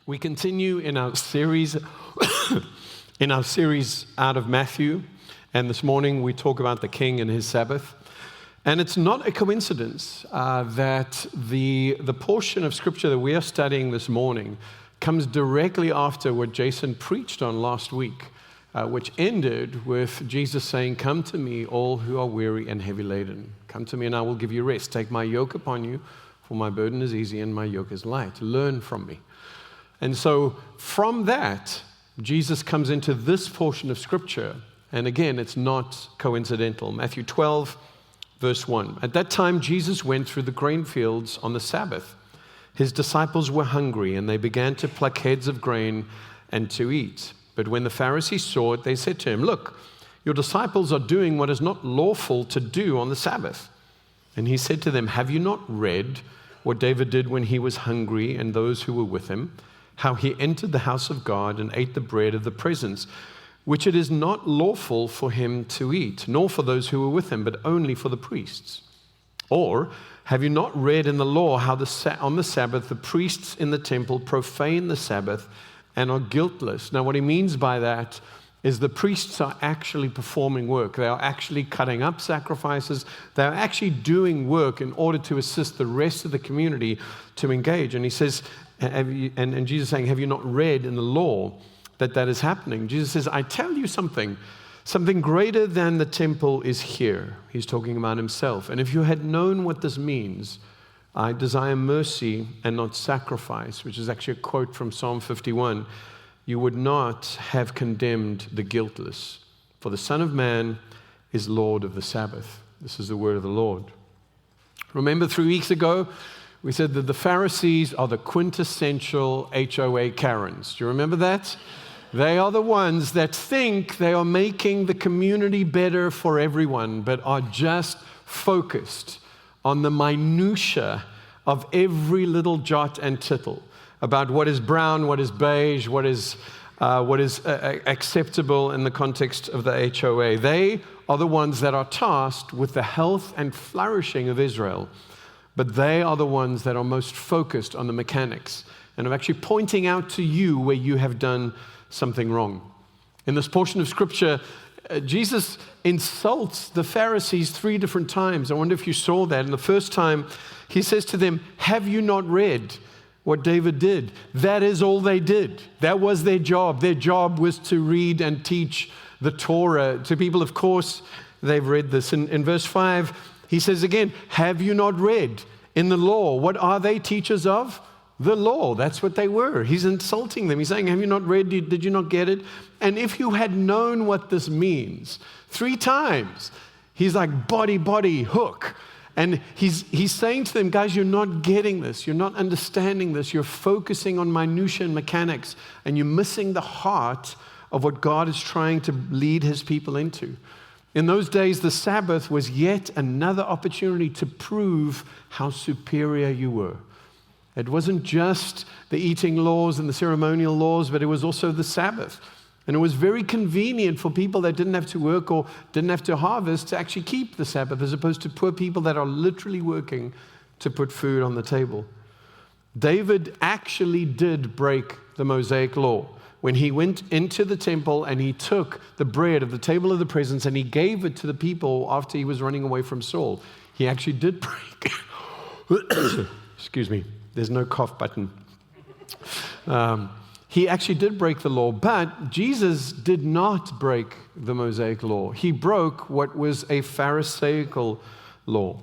We continue in our series out of Matthew, and this morning we talk about the King and His Sabbath. And it's not a coincidence that the portion of Scripture that we are studying this morning comes directly after what Jason preached on last week, which ended with Jesus saying, "Come to me, all who are weary and heavy laden. Come to me and I will give you rest. Take my yoke upon you, for my burden is easy and my yoke is light. Learn from me." And so from that, Jesus comes into this portion of Scripture. And again, it's not coincidental. Matthew 12, verse 1. At that time, Jesus went through the grain fields on the Sabbath. His disciples were hungry, and they began to pluck heads of grain and to eat. But when the Pharisees saw it, they said to him, "Look, your disciples are doing what is not lawful to do on the Sabbath." And he said to them, "Have you not read what David did when he was hungry and those who were with him? How he entered the house of God and ate the bread of the presence, which it is not lawful for him to eat, nor for those who were with him, but only for the priests. Or have you not read in the law how on the Sabbath the priests in the temple profane the Sabbath and are guiltless?" Now what he means by that is the priests are actually performing work. They are actually cutting up sacrifices. They are actually doing work in order to assist the rest of the community to engage. And he says, and Jesus saying, "Have you not read in the law that is happening?" Jesus says, "I tell you something greater than the temple is here." He's talking about himself. "And if you had known what this means, I desire mercy and not sacrifice," which is actually a quote from Psalm 51, "you would not have condemned the guiltless. For the Son of Man is Lord of the Sabbath." This is the word of the Lord. Remember 3 weeks ago, we said that the Pharisees are the quintessential HOA Karens. Do you remember that? They are the ones that think they are making the community better for everyone, but are just focused on the minutia of every little jot and tittle about what is brown, what is beige, what is acceptable in the context of the HOA. They are the ones that are tasked with the health and flourishing of Israel. But they are the ones that are most focused on the mechanics and of actually pointing out to you where you have done something wrong. In this portion of Scripture, Jesus insults the Pharisees 3 different times. I wonder if you saw that. And the first time, he says to them, "Have you not read what David did?" That is all they did. That was their job. Their job was to read and teach the Torah to people. Of course, they've read this. In verse 5, he says again, "Have you not read in the law?" What are they teachers of? The law. That's what they were. He's insulting them. He's saying, "Have you not read? Did you not get it? And if you had known what this means," 3 times, he's like, body, hook. And he's saying to them, "Guys, you're not getting this. You're not understanding this. You're focusing on minutia and mechanics, and you're missing the heart of what God is trying to lead his people into." In those days, the Sabbath was yet another opportunity to prove how superior you were. It wasn't just the eating laws and the ceremonial laws, but it was also the Sabbath. And it was very convenient for people that didn't have to work or didn't have to harvest to actually keep the Sabbath, as opposed to poor people that are literally working to put food on the table. David actually did break the Mosaic law when he went into the temple and he took the bread of the table of the presence and he gave it to the people after he was running away from Saul. He actually did break. Excuse me, there's no cough button. He actually did break the law, but Jesus did not break the Mosaic law. He broke what was a Pharisaical law.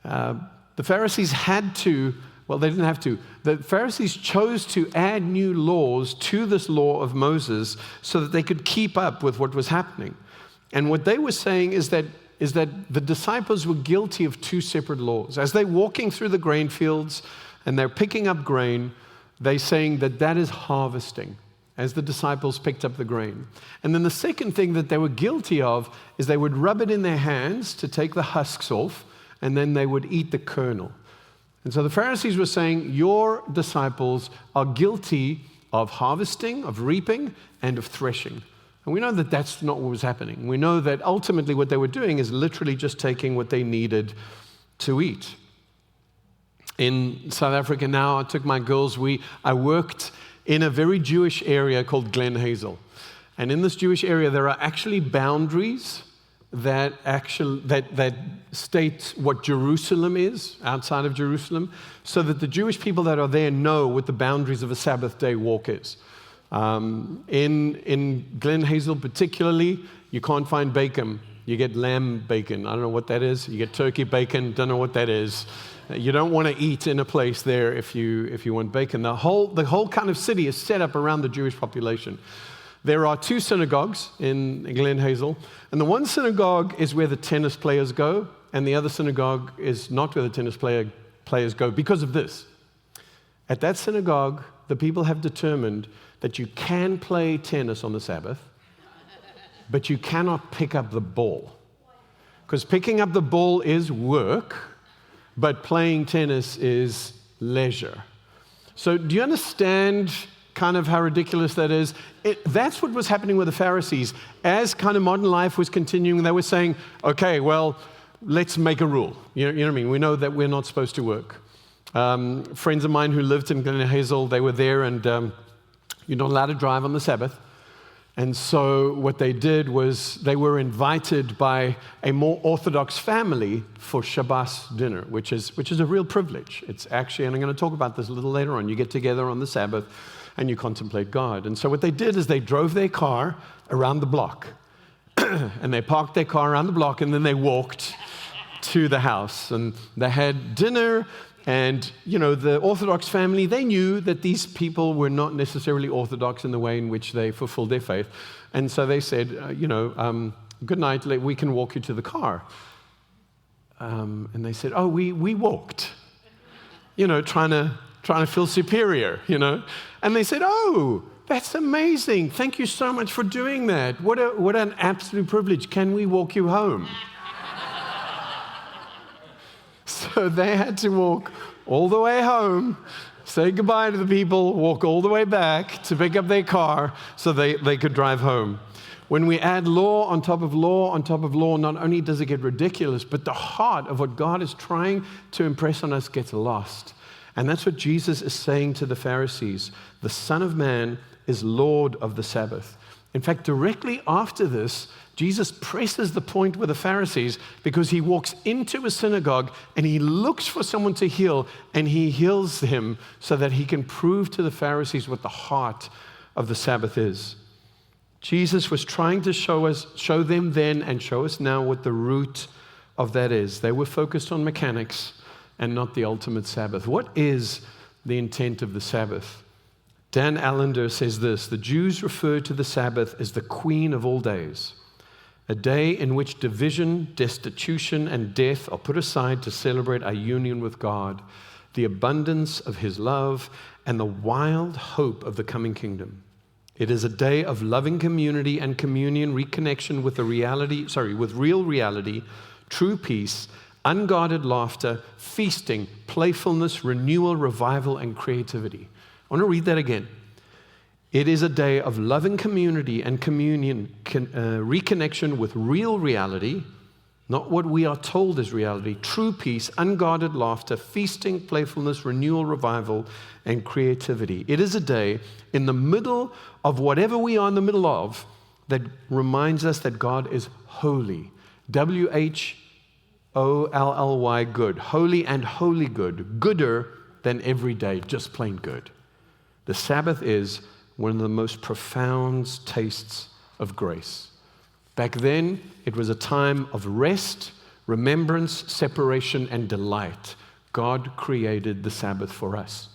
The Pharisees had to, well, they didn't have to. The Pharisees chose to add new laws to this law of Moses so that they could keep up with what was happening. And what they were saying is that the disciples were guilty of 2 separate laws. As they're walking through the grain fields and they're picking up grain, they're saying that is harvesting, as the disciples picked up the grain. And then the second thing that they were guilty of is they would rub it in their hands to take the husks off, and then they would eat the kernel. And so the Pharisees were saying, your disciples are guilty of harvesting, of reaping, and of threshing. And we know that that's not what was happening. We know that ultimately what they were doing is literally just taking what they needed to eat. In South Africa now, I took my girls, I worked in a very Jewish area called Glen Hazel. And in this Jewish area, there are actually boundaries that state what Jerusalem is outside of Jerusalem, so that the Jewish people that are there know what the boundaries of a Sabbath day walk is. In Glen Hazel particularly, you can't find bacon. You get lamb bacon. I don't know what that is. You get turkey bacon. Don't know what that is. You don't want to eat in a place there if you want bacon. The whole kind of city is set up around the Jewish population. There are 2 synagogues in Glen Hazel, and the one synagogue is where the tennis players go, and the other synagogue is not where the tennis players go because of this. At that synagogue, the people have determined that you can play tennis on the Sabbath, but you cannot pick up the ball. Because picking up the ball is work, but playing tennis is leisure. So do you understand kind of how ridiculous that is? That's what was happening with the Pharisees. As kind of modern life was continuing, they were saying, okay, well, let's make a rule. You know what I mean? We know that we're not supposed to work. Friends of mine who lived in Glen Hazel, they were there, and you're not allowed to drive on the Sabbath. And so what they did was they were invited by a more Orthodox family for Shabbos dinner, which is a real privilege. It's actually, and I'm going to talk about this a little later on, you get together on the Sabbath and you contemplate God. And so what they did is they drove their car around the block. And they parked their car around the block, and then they walked to the house. And they had dinner. And, you know, the Orthodox family, they knew that these people were not necessarily Orthodox in the way in which they fulfilled their faith. And so they said, good night, we can walk you to the car. And they said, oh, we walked, trying to feel superior, And they said, oh, that's amazing. Thank you so much for doing that. What an absolute privilege. Can we walk you home? So they had to walk all the way home, say goodbye to the people, walk all the way back to pick up their car so they could drive home. When we add law on top of law on top of law, not only does it get ridiculous, but the heart of what God is trying to impress on us gets lost. And that's what Jesus is saying to the Pharisees. The Son of Man is Lord of the Sabbath. In fact, directly after this, Jesus presses the point with the Pharisees because he walks into a synagogue and he looks for someone to heal, and he heals him so that he can prove to the Pharisees what the heart of the Sabbath is. Jesus was trying to show them then and show us now what the root of that is. They were focused on mechanics and not the ultimate Sabbath. What is the intent of the Sabbath? Dan Allender says this: the Jews refer to the Sabbath as the queen of all days, a day in which division, destitution, and death are put aside to celebrate our union with God, the abundance of His love, and the wild hope of the coming kingdom. It is a day of loving community and communion, reconnection with with real reality, true peace, unguarded laughter, feasting, playfulness, renewal, revival, and creativity. I want to read that again. It is a day of loving community and communion, reconnection with real reality, not what we are told is reality, true peace, unguarded laughter, feasting, playfulness, renewal, revival, and creativity. It is a day in the middle of whatever we are in the middle of that reminds us that God is holy. W-H-O-L-L-Y, good. Holy and wholly good. Gooder than every day, just plain good. The Sabbath is one of the most profound tastes of grace. Back then, it was a time of rest, remembrance, separation, and delight. God created the Sabbath for us.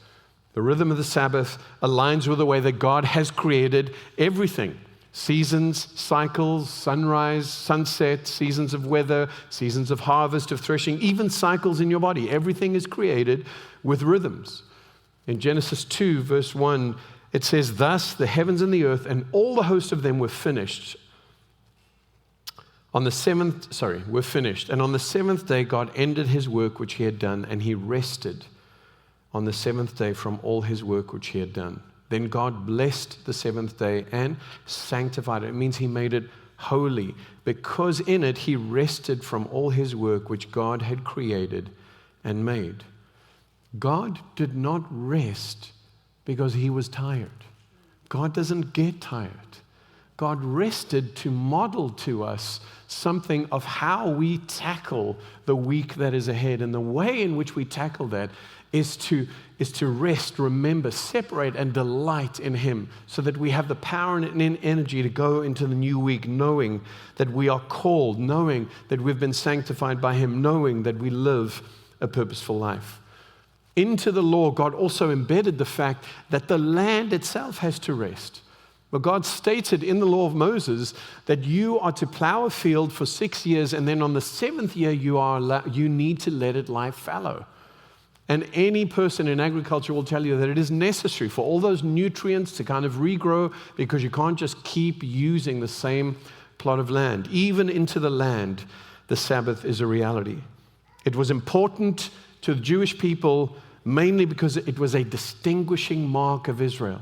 The rhythm of the Sabbath aligns with the way that God has created everything. Seasons, cycles, sunrise, sunset, seasons of weather, seasons of harvest, of threshing, even cycles in your body. Everything is created with rhythms. In Genesis 2, verse 1, it says, thus the heavens and the earth and all the host of them were finished. Were finished. And on the seventh day, God ended his work which he had done, and he rested on the seventh day from all his work which he had done. Then God blessed the seventh day and sanctified it. It means he made it holy, because in it he rested from all his work which God had created and made. God did not rest because he was tired. God doesn't get tired. God rested to model to us something of how we tackle the week that is ahead. And the way in which we tackle that is to rest, remember, separate, and delight in him so that we have the power and energy to go into the new week knowing that we are called, knowing that we've been sanctified by him, knowing that we live a purposeful life. Into the law, God also embedded the fact that the land itself has to rest. But God stated in the law of Moses that you are to plow a field for 6 years, and then on the 7th year you need to let it lie fallow. And any person in agriculture will tell you that it is necessary for all those nutrients to kind of regrow, because you can't just keep using the same plot of land. Even into the land, the Sabbath is a reality. It was important to the Jewish people mainly because it was a distinguishing mark of Israel.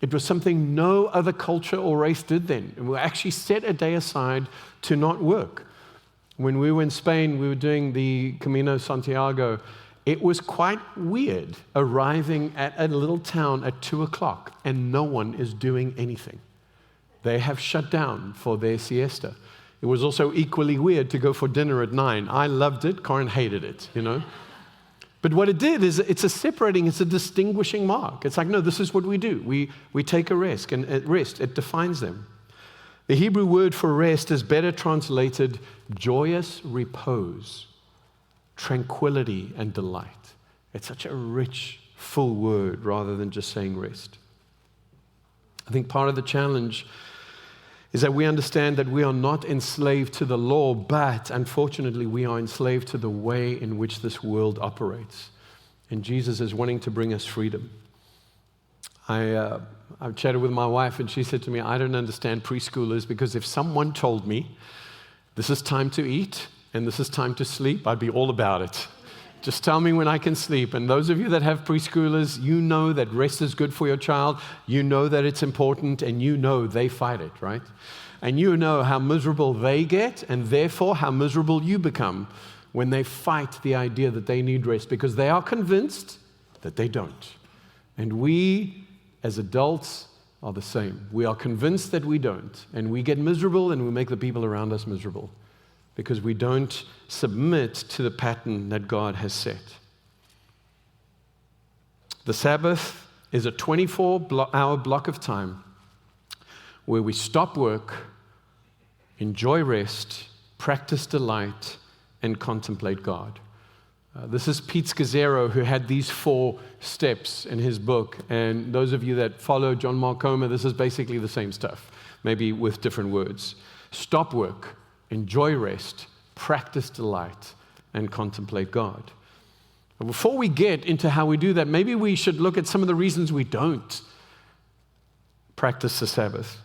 It was something no other culture or race did then. And we actually set a day aside to not work. When we were in Spain, we were doing the Camino Santiago. It was quite weird arriving at a little town at 2 o'clock and no one is doing anything. They have shut down for their siesta. It was also equally weird to go for dinner at 9. I loved it, Corin hated it, But what it did is it's a distinguishing mark. It's like, no, this is what we do. We take a rest, and at rest, it defines them. The Hebrew word for rest is better translated joyous repose, tranquility, and delight. It's such a rich, full word rather than just saying rest. I think part of the challenge is that we understand that we are not enslaved to the law, but unfortunately we are enslaved to the way in which this world operates. And Jesus is wanting to bring us freedom. I've chatted with my wife and she said to me, I don't understand preschoolers, because if someone told me this is time to eat and this is time to sleep, I'd be all about it. Just tell me when I can sleep. And those of you that have preschoolers, you know that rest is good for your child. You know that it's important, and you know they fight it, right? And you know how miserable they get, and therefore how miserable you become when they fight the idea that they need rest, because they are convinced that they don't. And we, as adults, are the same. We are convinced that we don't, and we get miserable, and we make the people around us miserable, because we don't submit to the pattern that God has set. The Sabbath is a 24-hour block of time where we stop work, enjoy rest, practice delight, and contemplate God. This is Pete Scazzero, who had these 4 steps in his book. And those of you that follow John Mark Comer, this is basically the same stuff, maybe with different words. Stop work, enjoy rest, practice delight, and contemplate God. But before we get into how we do that, maybe we should look at some of the reasons we don't practice the Sabbath.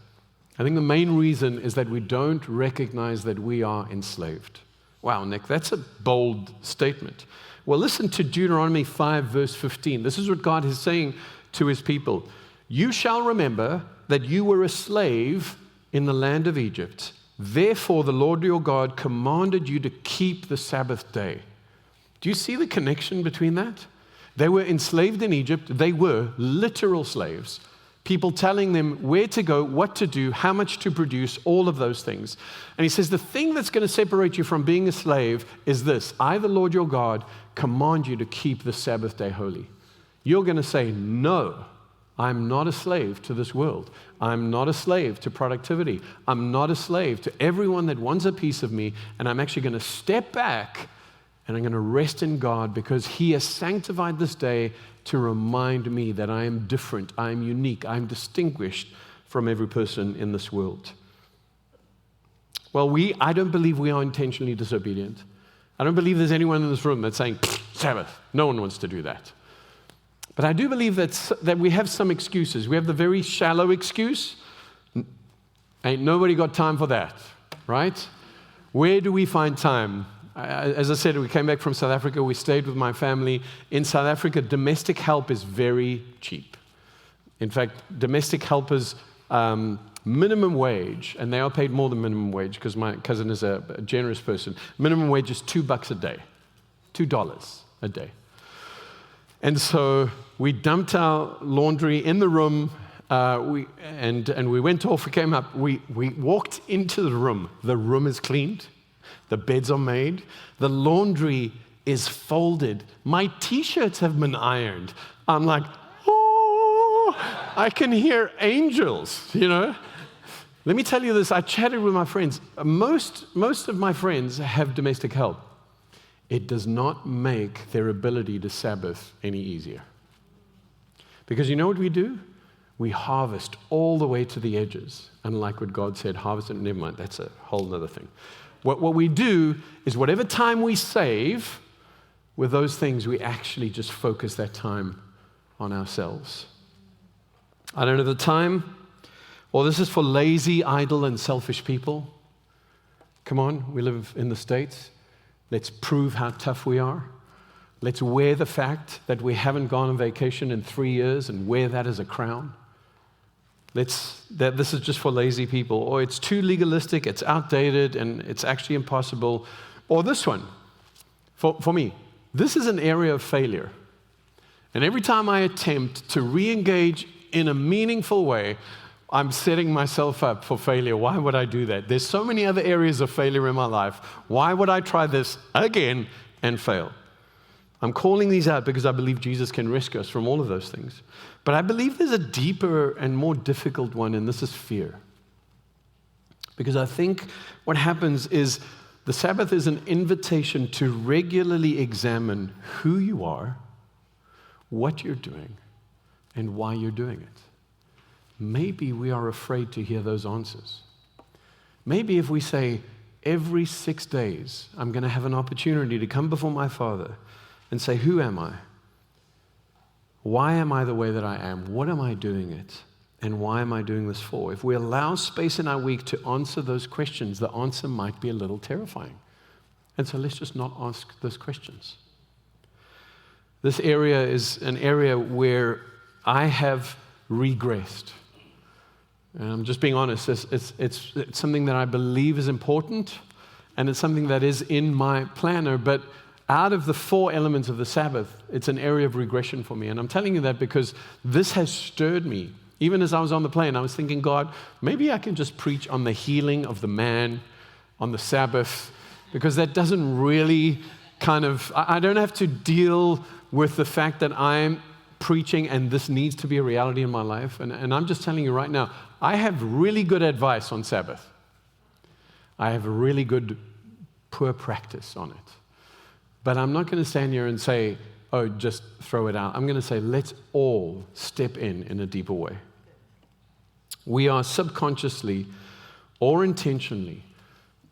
I think the main reason is that we don't recognize that we are enslaved. Wow, Nick, that's a bold statement. Well, listen to Deuteronomy 5, verse 15. This is what God is saying to his people. You shall remember that you were a slave in the land of Egypt. Therefore, the Lord your God commanded you to keep the Sabbath day. Do you see the connection between that? They were enslaved in Egypt. They were literal slaves. People telling them where to go, what to do, how much to produce, all of those things. And he says, the thing that's going to separate you from being a slave is this. I, the Lord your God, command you to keep the Sabbath day holy. You're going to say, no, I'm not a slave to this world. I'm not a slave to productivity. I'm not a slave to everyone that wants a piece of me. And I'm actually going to step back and I'm going to rest in God, because he has sanctified this day to remind me that I am different, I am unique, I am distinguished from every person in this world. Well, I don't believe we are intentionally disobedient. I don't believe there's anyone in this room that's saying, Sabbath. No one wants to do that. But I do believe that we have some excuses. We have the very shallow excuse. Ain't nobody got time for that, right? Where do we find time? As I said, we came back from South Africa. We stayed with my family. In South Africa, domestic help is very cheap. In fact, domestic helpers, minimum wage, and they are paid more than minimum wage because my cousin is a generous person. Minimum wage is $2 a day, $2 a day. And so we dumped our laundry in the room, we went off, we came up, we walked into the room. The room is cleaned, the beds are made, the laundry is folded, my t-shirts have been ironed. I'm like, oh, I can hear angels, you know. Let me tell you this, I chatted with my friends. Most of my friends have domestic help. It does not make their ability to Sabbath any easier. Because you know what we do? We harvest all the way to the edges. Unlike what God said, harvest it, never mind, that's a whole other thing. What we do is whatever time we save with those things, we actually just focus that time on ourselves. I don't know the time. Well, this is for lazy, idle, and selfish people. Come on, we live in the States. Let's prove how tough we are. Let's wear the fact that we haven't gone on vacation in 3 years and wear that as a crown. This is just for lazy people. Or it's too legalistic, it's outdated, and it's actually impossible. Or this one, for me, this is an area of failure. And every time I attempt to re-engage in a meaningful way, I'm setting myself up for failure. Why would I do that? There's so many other areas of failure in my life. Why would I try this again and fail? I'm calling these out because I believe Jesus can rescue us from all of those things. But I believe there's a deeper and more difficult one, and this is fear. Because I think what happens is the Sabbath is an invitation to regularly examine who you are, what you're doing, and why you're doing it. Maybe we are afraid to hear those answers. Maybe if we say, every 6 days, I'm going to have an opportunity to come before my Father and say, who am I? Why am I the way that I am? What am I doing it? And why am I doing this for? If we allow space in our week to answer those questions, the answer might be a little terrifying. And so let's just not ask those questions. This area is an area where I have regressed. And I'm just being honest, it's something that I believe is important, and it's something that is in my planner, but out of the 4 elements of the Sabbath, it's an area of regression for me. And I'm telling you that because this has stirred me. Even as I was on the plane, I was thinking, God, maybe I can just preach on the healing of the man on the Sabbath, because that doesn't really I don't have to deal with the fact that I'm preaching and this needs to be a reality in my life. And I'm just telling you right now, I have really good advice on Sabbath. I have a really good poor practice on it. But I'm not going to stand here and say, oh, just throw it out. I'm going to say, let's all step in a deeper way. We are subconsciously or intentionally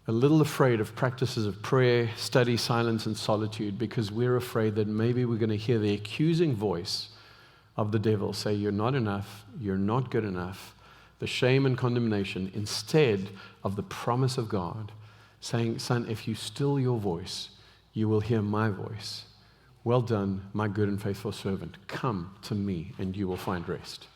a little afraid of practices of prayer, study, silence, and solitude because we're afraid that maybe we're going to hear the accusing voice of the devil say, you're not enough, you're not good enough, the shame and condemnation, instead of the promise of God saying, son, if you still your voice, you will hear my voice. Well done, my good and faithful servant. Come to me and you will find rest.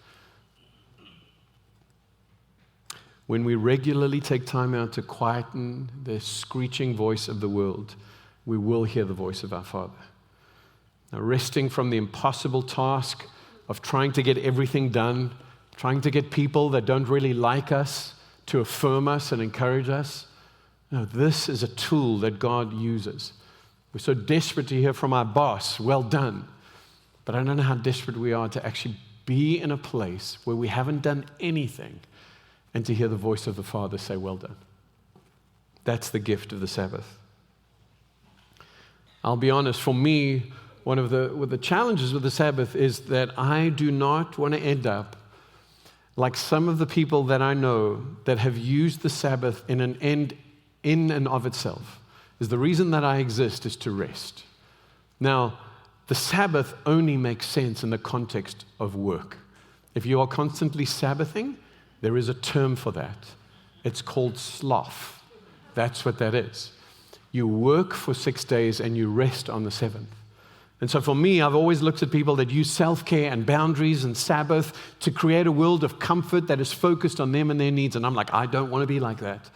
When we regularly take time out to quieten the screeching voice of the world, we will hear the voice of our Father. Now, resting from the impossible task of trying to get everything done, trying to get people that don't really like us to affirm us and encourage us. No, this is a tool that God uses. We're so desperate to hear from our boss, well done. But I don't know how desperate we are to actually be in a place where we haven't done anything and to hear the voice of the Father say, well done. That's the gift of the Sabbath. I'll be honest, for me, one of the challenges with the Sabbath is that I do not want to end up like some of the people that I know that have used the Sabbath in an end in and of itself. Is the reason that I exist is to rest. Now, the Sabbath only makes sense in the context of work. If you are constantly Sabbathing, there is a term for that. It's called sloth. That's what that is. You work for 6 days and you rest on the 7th. And so for me, I've always looked at people that use self-care and boundaries and Sabbath to create a world of comfort that is focused on them and their needs. And I'm like, I don't want to be like that.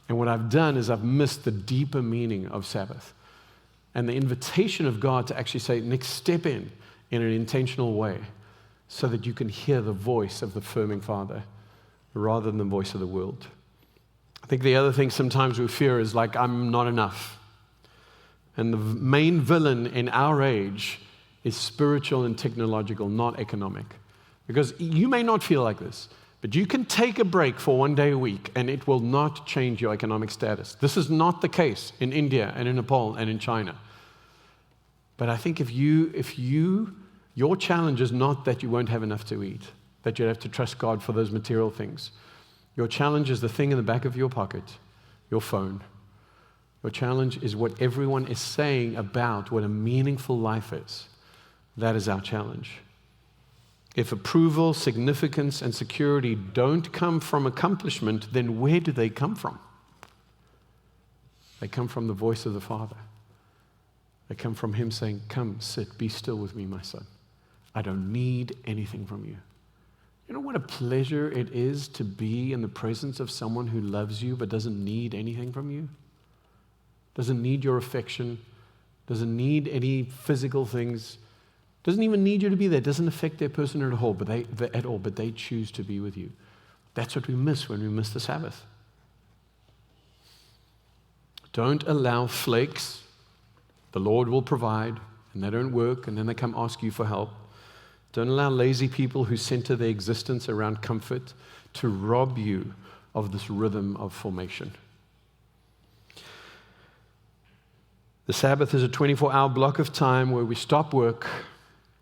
And what I've done is I've missed the deeper meaning of Sabbath. And the invitation of God to actually say, Nick, step in in an intentional way so that you can hear the voice of the affirming Father rather than the voice of the world. I think the other thing sometimes we fear is like, I'm not enough. And the main villain in our age is spiritual and technological, not economic. Because you may not feel like this, but you can take a break for one day a week and it will not change your economic status. This is not the case in India and in Nepal and in China. But I think if your challenge is not that you won't have enough to eat, that you have to trust God for those material things. Your challenge is the thing in the back of your pocket, your phone. Your challenge is what everyone is saying about what a meaningful life is. That is our challenge. If approval, significance, and security don't come from accomplishment, then where do they come from? They come from the voice of the Father. They come from Him saying, come, sit, be still with me, my son. I don't need anything from you. You know what a pleasure it is to be in the presence of someone who loves you but doesn't need anything from you? Doesn't need your affection, doesn't need any physical things, doesn't even need you to be there, doesn't affect their person at all, but they choose to be with you. That's what we miss when we miss the Sabbath. Don't allow flakes. The Lord will provide, and they don't work, and then they come ask you for help. Don't allow lazy people who center their existence around comfort to rob you of this rhythm of formation. The Sabbath is a 24-hour block of time where we stop work,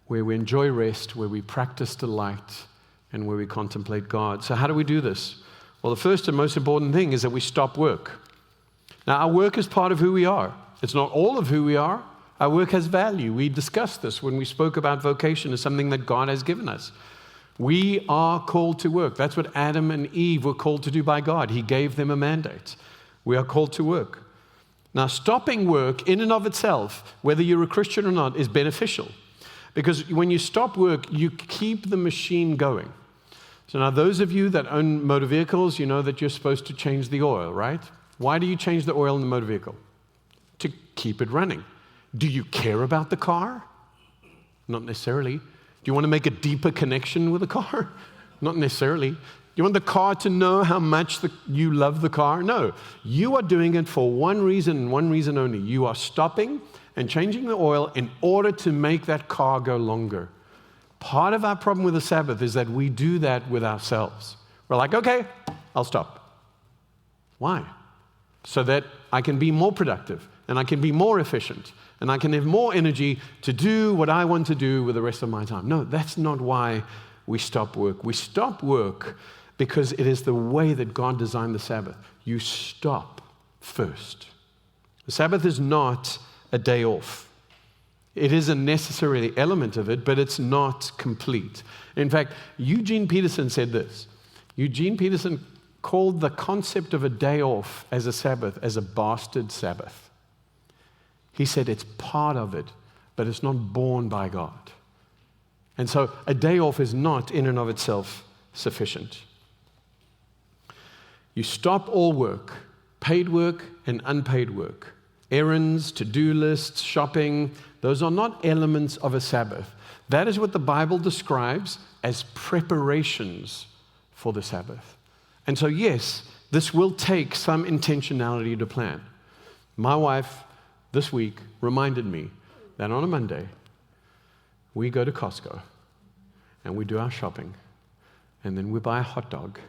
where we enjoy rest, where we practice delight, and where we contemplate God. So how do we do this? Well, the first and most important thing is that we stop work. Now, our work is part of who we are. It's not all of who we are. Our work has value. We discussed this when we spoke about vocation as something that God has given us. We are called to work. That's what Adam and Eve were called to do by God. He gave them a mandate. We are called to work. Now, stopping work in and of itself, whether you're a Christian or not, is beneficial. Because when you stop work, you keep the machine going. So now those of you that own motor vehicles, you know that you're supposed to change the oil, right? Why do you change the oil in the motor vehicle? To keep it running. Do you care about the car? Not necessarily. Do you want to make a deeper connection with the car? Not necessarily. Do you want the car to know how much you love the car? No. You are doing it for one reason and one reason only. You are stopping and changing the oil in order to make that car go longer. Part of our problem with the Sabbath is that we do that with ourselves. We're like, okay, I'll stop. Why? So that I can be more productive and I can be more efficient and I can have more energy to do what I want to do with the rest of my time. No, that's not why we stop work. We stop work because it is the way that God designed the Sabbath. You stop first. The Sabbath is not a day off. It is a necessary element of it, but it's not complete. In fact, Eugene Peterson said this. Eugene Peterson called the concept of a day off as a Sabbath as a bastard Sabbath. He said it's part of it, but it's not born by God. And so a day off is not in and of itself sufficient. You stop all work, paid work and unpaid work. Errands, to-do lists, shopping, those are not elements of a Sabbath. That is what the Bible describes as preparations for the Sabbath. And so, yes, this will take some intentionality to plan. My wife, this week, reminded me that on a Monday, we go to Costco and we do our shopping, and then we buy a hot dog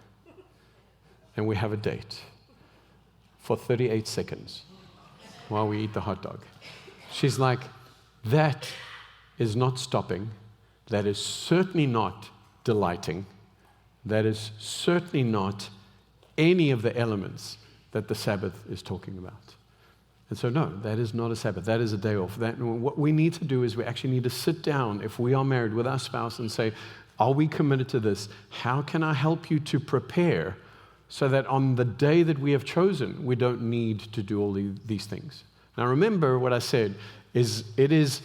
and we have a date for 38 seconds while we eat the hot dog. She's like, that is not stopping. That is certainly not delighting. That is certainly not any of the elements that the Sabbath is talking about. And so, no, that is not a Sabbath. That is a day off. What we need to do is we actually need to sit down, if we are married, with our spouse and say, are we committed to this? How can I help you to prepare so that on the day that we have chosen, we don't need to do all these things? Now, remember what I said is it is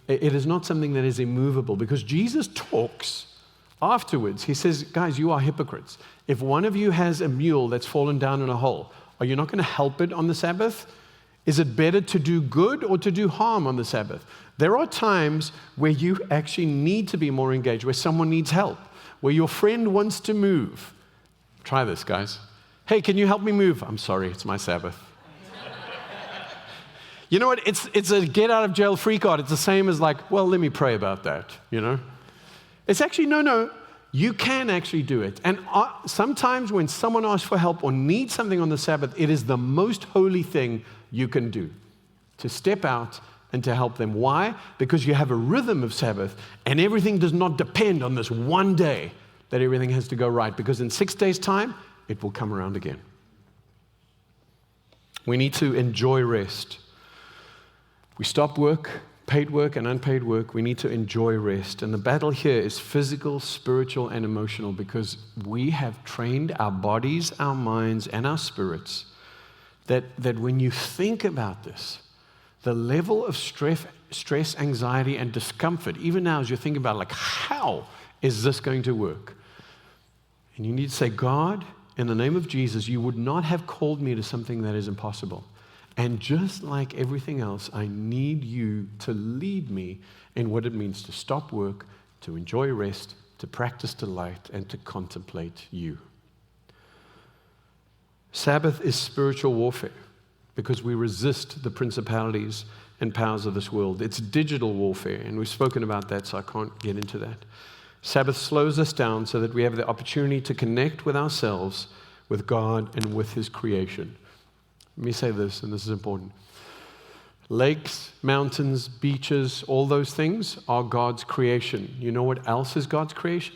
not something that is immovable, because Jesus talks afterwards. He says, guys, you are hypocrites. If one of you has a mule that's fallen down in a hole, are you not going to help it on the Sabbath? Is it better to do good or to do harm on the Sabbath? There are times where you actually need to be more engaged, where someone needs help, where your friend wants to move. Try this, guys. Hey, can you help me move? I'm sorry, it's my Sabbath. You know what? It's a get out of jail free card. It's the same as like, well, let me pray about that, you know? It's actually, no. You can actually do it. And sometimes when someone asks for help or needs something on the Sabbath, it is the most holy thing you can do, to step out and to help them. Why? Because you have a rhythm of Sabbath, and everything does not depend on this one day that everything has to go right, because in 6 days' time, it will come around again. We need to enjoy rest. We stop work, paid work and unpaid work. We need to enjoy rest. And the battle here is physical, spiritual, and emotional, because we have trained our bodies, our minds, and our spirits that when you think about this, the level of stress, anxiety, and discomfort, even now as you think about, like, how is this going to work? And you need to say, God, in the name of Jesus, you would not have called me to something that is impossible. And just like everything else, I need you to lead me in what it means to stop work, to enjoy rest, to practice delight, and to contemplate you. Sabbath is spiritual warfare because we resist the principalities and powers of this world. It's digital warfare, and we've spoken about that, so I can't get into that. Sabbath slows us down so that we have the opportunity to connect with ourselves, with God, and with His creation. Let me say this, and this is important. Lakes, mountains, beaches, all those things are God's creation. You know what else is God's creation?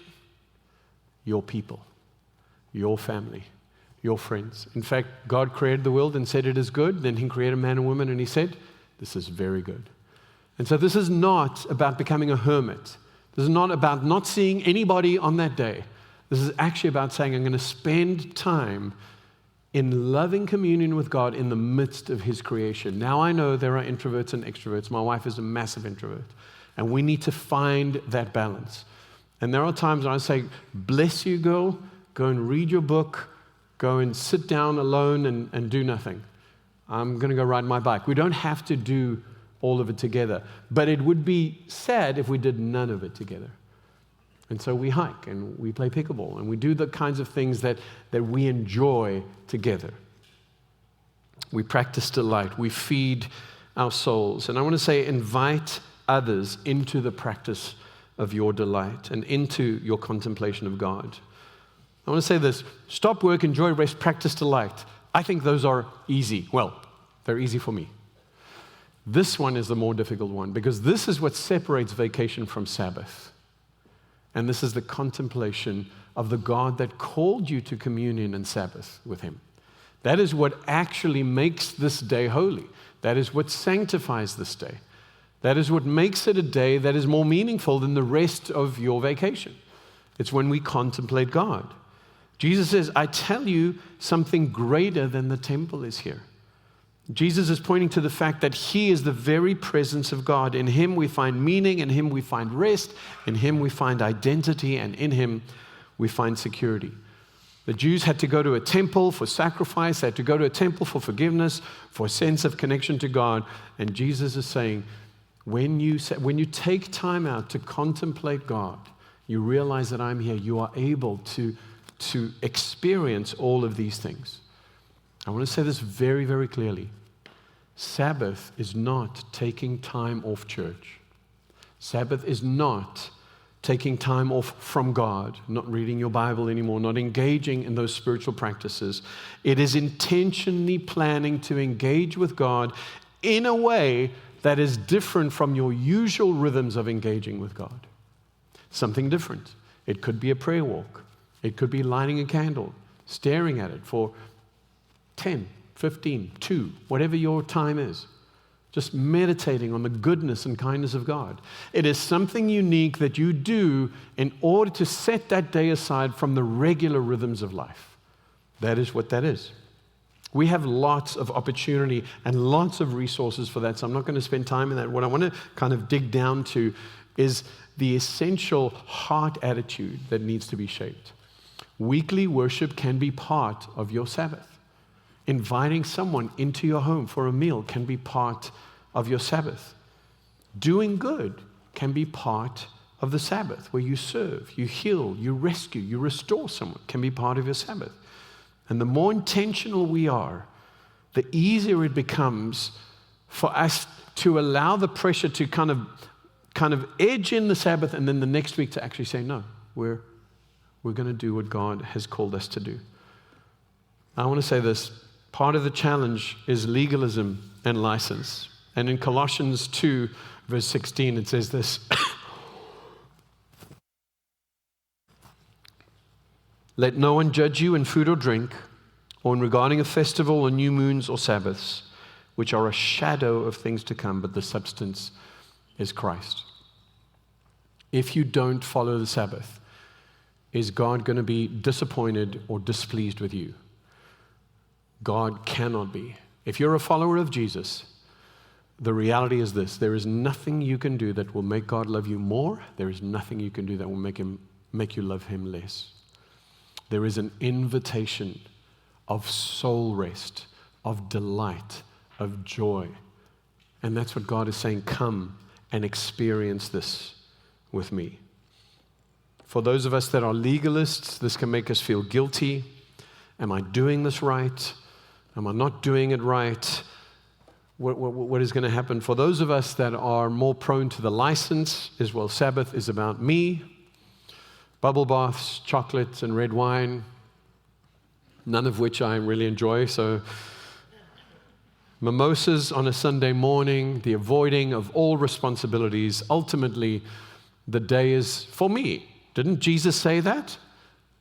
Your people, your family, your friends. In fact, God created the world and said it is good. Then He created man and woman, and He said, this is very good. And so this is not about becoming a hermit. This is not about not seeing anybody on that day. This is actually about saying, I'm going to spend time in loving communion with God in the midst of His creation. Now I know there are introverts and extroverts. My wife is a massive introvert. And we need to find that balance. And there are times when I say, bless you, girl. Go and read your book. Go and sit down alone and do nothing. I'm going to go ride my bike. We don't have to do all of it together. But it would be sad if we did none of it together. And so we hike and we play pickleball and we do the kinds of things that we enjoy together. We practice delight. We feed our souls. And I want to say, invite others into the practice of your delight and into your contemplation of God. I want to say this: stop work, enjoy rest, practice delight. I think those are easy. Well, they're easy for me. This one is the more difficult one, because this is what separates vacation from Sabbath. And this is the contemplation of the God that called you to communion and Sabbath with Him. That is what actually makes this day holy. That is what sanctifies this day. That is what makes it a day that is more meaningful than the rest of your vacation. It's when we contemplate God. Jesus says, I tell you, something greater than the temple is here. Jesus is pointing to the fact that He is the very presence of God. In Him we find meaning, in Him we find rest, in Him we find identity, and in Him we find security. The Jews had to go to a temple for sacrifice, they had to go to a temple for forgiveness, for a sense of connection to God. And Jesus is saying, when you take time out to contemplate God, you realize that I'm here, you are able to experience all of these things. I want to say this very, very clearly. Sabbath is not taking time off church. Sabbath is not taking time off from God, not reading your Bible anymore, not engaging in those spiritual practices. It is intentionally planning to engage with God in a way that is different from your usual rhythms of engaging with God. Something different. It could be a prayer walk. It could be lighting a candle, staring at it for 10, 15, 2, whatever your time is. Just meditating on the goodness and kindness of God. It is something unique that you do in order to set that day aside from the regular rhythms of life. That is what that is. We have lots of opportunity and lots of resources for that, so I'm not going to spend time in that. What I want to kind of dig down to is the essential heart attitude that needs to be shaped. Weekly worship can be part of your Sabbath. Inviting someone into your home for a meal can be part of your Sabbath. Doing good can be part of the Sabbath, where you serve, you heal, you rescue, you restore someone, can be part of your Sabbath. And the more intentional we are, the easier it becomes for us to allow the pressure to kind of edge in the Sabbath, and then the next week to actually say, no, we're going to do what God has called us to do. I want to say this. Part of the challenge is legalism and license. And in Colossians 2, verse 16, it says this. Let no one judge you in food or drink, or in regarding a festival or new moons or Sabbaths, which are a shadow of things to come, but the substance is Christ. If you don't follow the Sabbath, is God going to be disappointed or displeased with you? God cannot be. If you're a follower of Jesus, the reality is this: there is nothing you can do that will make God love you more. There is nothing you can do that will make you love him less. There is an invitation of soul rest, of delight, of joy. And that's what God is saying, come and experience this with me. For those of us that are legalists, this can make us feel guilty. Am I doing this right? Am I not doing it right? What is going to happen? For those of us that are more prone to the license, is, well, Sabbath is about me. Bubble baths, chocolates, and red wine, none of which I really enjoy. So mimosas on a Sunday morning, the avoiding of all responsibilities. Ultimately, the day is for me. Didn't Jesus say that?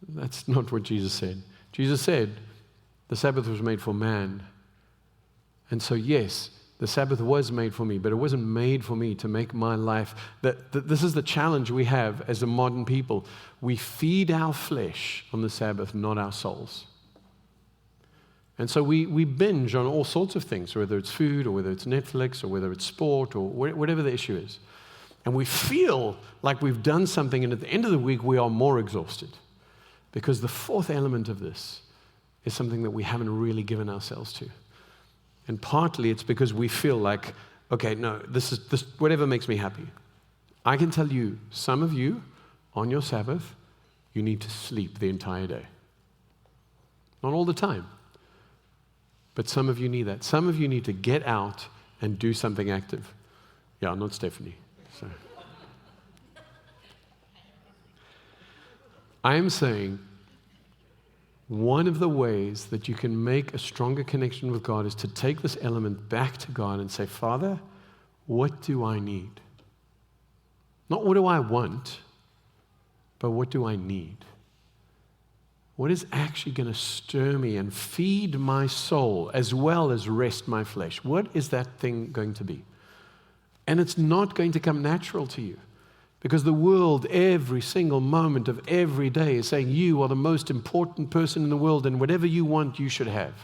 That's not what Jesus said. Jesus said the Sabbath was made for man. And so, yes, the Sabbath was made for me, but it wasn't made for me to make my life. This is the challenge we have as a modern people. We feed our flesh on the Sabbath, not our souls. And so we binge on all sorts of things, whether it's food or whether it's Netflix or whether it's sport or whatever the issue is. And we feel like we've done something, and at the end of the week, we are more exhausted. Because the fourth element of this is something that we haven't really given ourselves to. And partly it's because we feel like, okay, no, this whatever makes me happy. I can tell you, some of you, on your Sabbath, you need to sleep the entire day. Not all the time. But some of you need that. Some of you need to get out and do something active. Yeah, not Stephanie. So. I am saying one of the ways that you can make a stronger connection with God is to take this element back to God and say, Father, what do I need? Not what do I want, but what do I need? What is actually going to stir me and feed my soul as well as rest my flesh? What is that thing going to be? And it's not going to come natural to you. Because the world, every single moment of every day, is saying you are the most important person in the world, and whatever you want, you should have.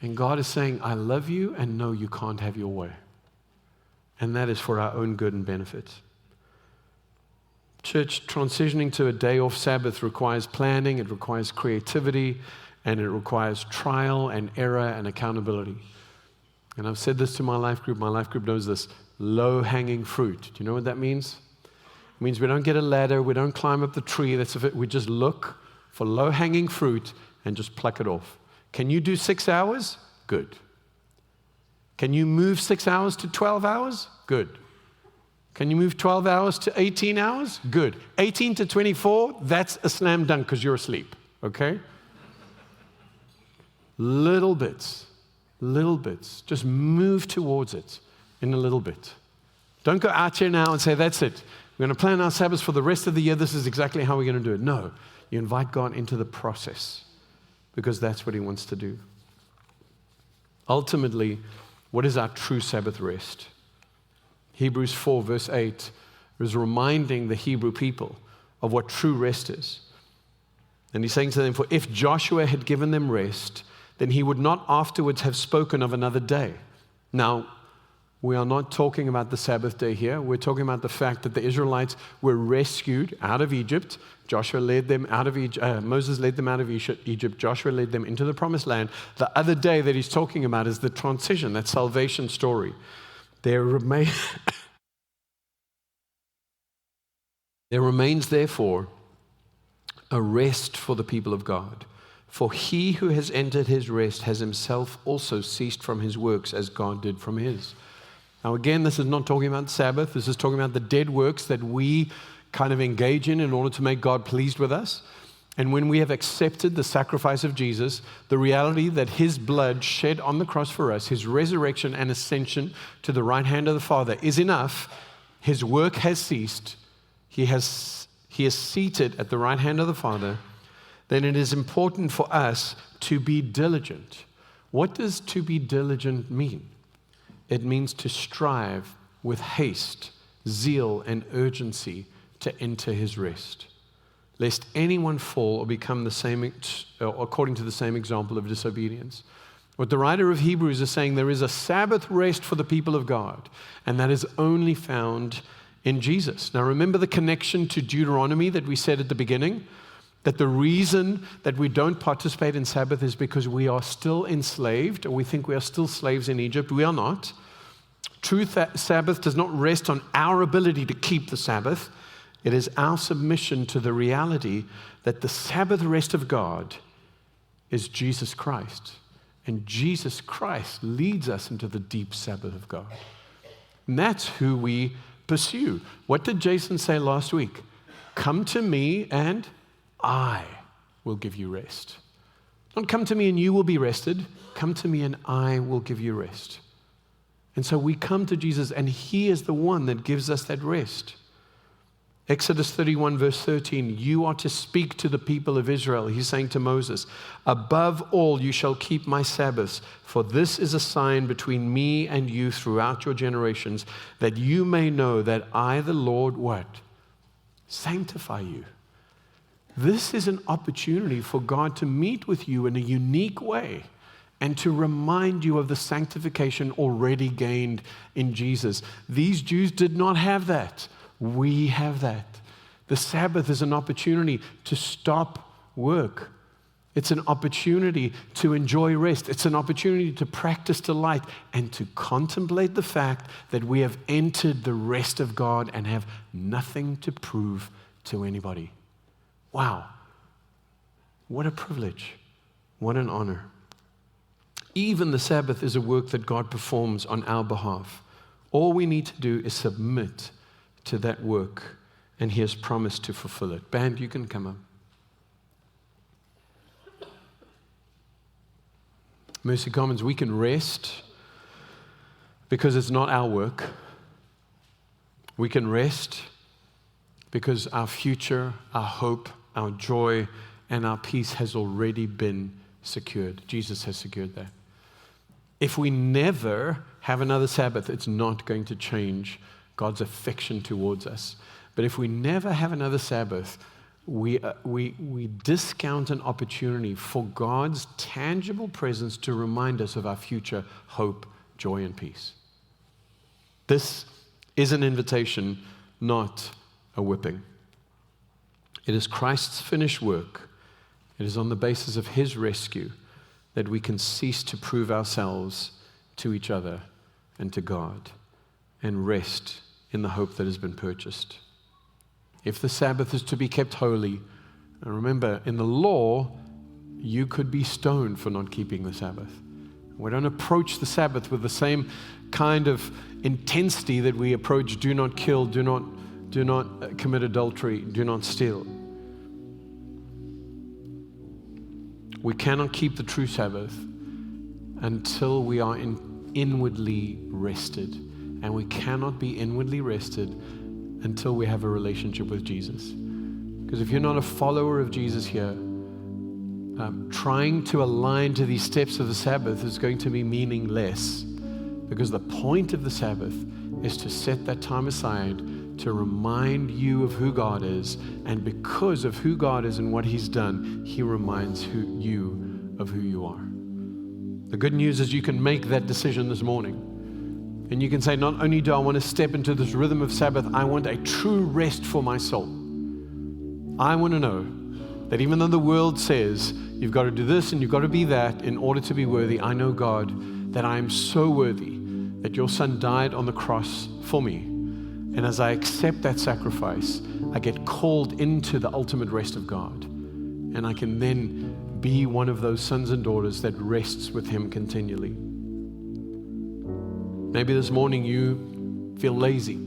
And God is saying, I love you, and no, you can't have your way. And that is for our own good and benefit. Church, transitioning to a day off Sabbath requires planning, it requires creativity, and it requires trial and error and accountability. And I've said this to my life group. My life group knows this. Low-hanging fruit. Do you know what that means? It means we don't get a ladder, we don't climb up the tree. We just look for low-hanging fruit and just pluck it off. Can you do 6 hours? Good. Can you move 6 hours to 12 hours? Good. Can you move 12 hours to 18 hours? Good. 18 to 24, that's a slam dunk because you're asleep, okay? Little bits. Just move towards it. In a little bit. Don't go out here now and say, that's it. We're going to plan our Sabbaths for the rest of the year. This is exactly how we're going to do it. No, you invite God into the process because that's what he wants to do. Ultimately, what is our true Sabbath rest? Hebrews 4 verse 8 is reminding the Hebrew people of what true rest is. And he's saying to them, for if Joshua had given them rest, then he would not afterwards have spoken of another day. Now, We are not talking about the Sabbath day here. We're talking about the fact that the Israelites were rescued out of Egypt. Joshua led them out of Egypt. Moses led them out of Egypt. Joshua led them into the promised land. The other day that he's talking about is the transition, that salvation story. There remains, therefore, a rest for the people of God. For he who has entered his rest has himself also ceased from his works as God did from his. Now again, this is not talking about Sabbath. This is talking about the dead works that we kind of engage in order to make God pleased with us. And when we have accepted the sacrifice of Jesus, the reality that his blood shed on the cross for us, his resurrection and ascension to the right hand of the Father is enough. His work has ceased. He is seated at the right hand of the Father. Then it is important for us to be diligent. What does to be diligent mean? It means to strive with haste, zeal, and urgency to enter his rest, lest anyone fall or become the same, according to the same example of disobedience. What the writer of Hebrews is saying, there is a Sabbath rest for the people of God, and that is only found in Jesus. Now remember the connection to Deuteronomy that we said at the beginning, that the reason that we don't participate in Sabbath is because we are still enslaved, or we think we are still slaves in Egypt. We are not. True Sabbath does not rest on our ability to keep the Sabbath. It is our submission to the reality that the Sabbath rest of God is Jesus Christ. And Jesus Christ leads us into the deep Sabbath of God. And that's who we pursue. What did Jason say last week? Come to me and I will give you rest. Don't come to me and you will be rested. Come to me and I will give you rest. And so we come to Jesus and he is the one that gives us that rest. Exodus 31 verse 13, you are to speak to the people of Israel. He's saying to Moses, above all you shall keep my Sabbaths, for this is a sign between me and you throughout your generations, that you may know that I, the Lord, what? Sanctify you. This is an opportunity for God to meet with you in a unique way and to remind you of the sanctification already gained in Jesus. These Jews did not have that. We have that. The Sabbath is an opportunity to stop work. It's an opportunity to enjoy rest. It's an opportunity to practice delight and to contemplate the fact that we have entered the rest of God and have nothing to prove to anybody. Wow. What a privilege. What an honor. Even the Sabbath is a work that God performs on our behalf. All we need to do is submit to that work, and he has promised to fulfill it. Band, you can come up. Mercy Commons, we can rest because it's not our work. We can rest because our future, our hope, our joy, and our peace has already been secured. Jesus has secured that. If we never have another Sabbath, it's not going to change God's affection towards us. But if we never have another Sabbath, we discount an opportunity for God's tangible presence to remind us of our future hope, joy, and peace. This is an invitation, not a whipping. It is Christ's finished work. It is on the basis of his rescue that we can cease to prove ourselves to each other and to God and rest in the hope that has been purchased. If the Sabbath is to be kept holy, and remember, in the law, you could be stoned for not keeping the Sabbath. We don't approach the Sabbath with the same kind of intensity that we approach do not kill, do not commit adultery, do not steal. We cannot keep the true Sabbath until we are inwardly rested. And we cannot be inwardly rested until we have a relationship with Jesus. Because if you're not a follower of Jesus here, trying to align to these steps of the Sabbath is going to be meaningless. Because the point of the Sabbath is to set that time aside to remind you of who God is. And because of who God is and what he's done, he reminds you of who you are. The good news is you can make that decision this morning. And you can say, not only do I want to step into this rhythm of Sabbath, I want a true rest for my soul. I want to know that even though the world says you've got to do this and you've got to be that in order to be worthy, I know, God, that I am so worthy that your Son died on the cross for me. And as I accept that sacrifice, I get called into the ultimate rest of God. And I can then be one of those sons and daughters that rests with Him continually. Maybe this morning you feel lazy,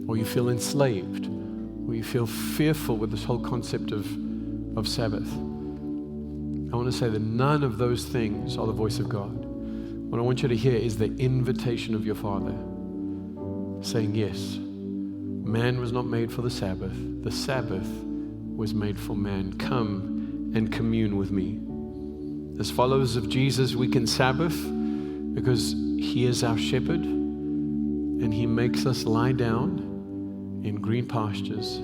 or you feel enslaved, or you feel fearful with this whole concept of Sabbath. I want to say that none of those things are the voice of God. What I want you to hear is the invitation of your Father saying, yes, man was not made for the Sabbath was made for man. Come and commune with me. As followers of Jesus, we can Sabbath because He is our shepherd and He makes us lie down in green pastures.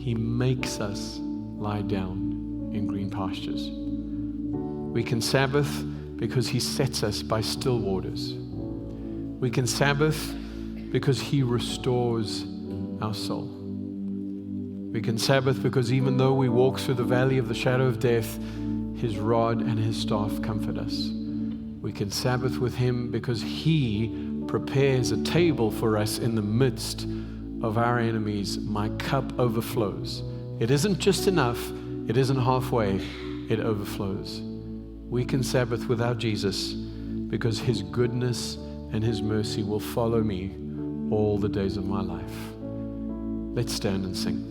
He makes us lie down in green pastures. We can Sabbath because He sets us by still waters. We can Sabbath because He restores our soul. We can Sabbath because even though we walk through the valley of the shadow of death, His rod and His staff comfort us. We can Sabbath with Him because He prepares a table for us in the midst of our enemies. My cup overflows. It isn't just enough. It isn't halfway. It overflows. We can Sabbath without Jesus because His goodness and His mercy will follow me all the days of my life. Let's stand and sing.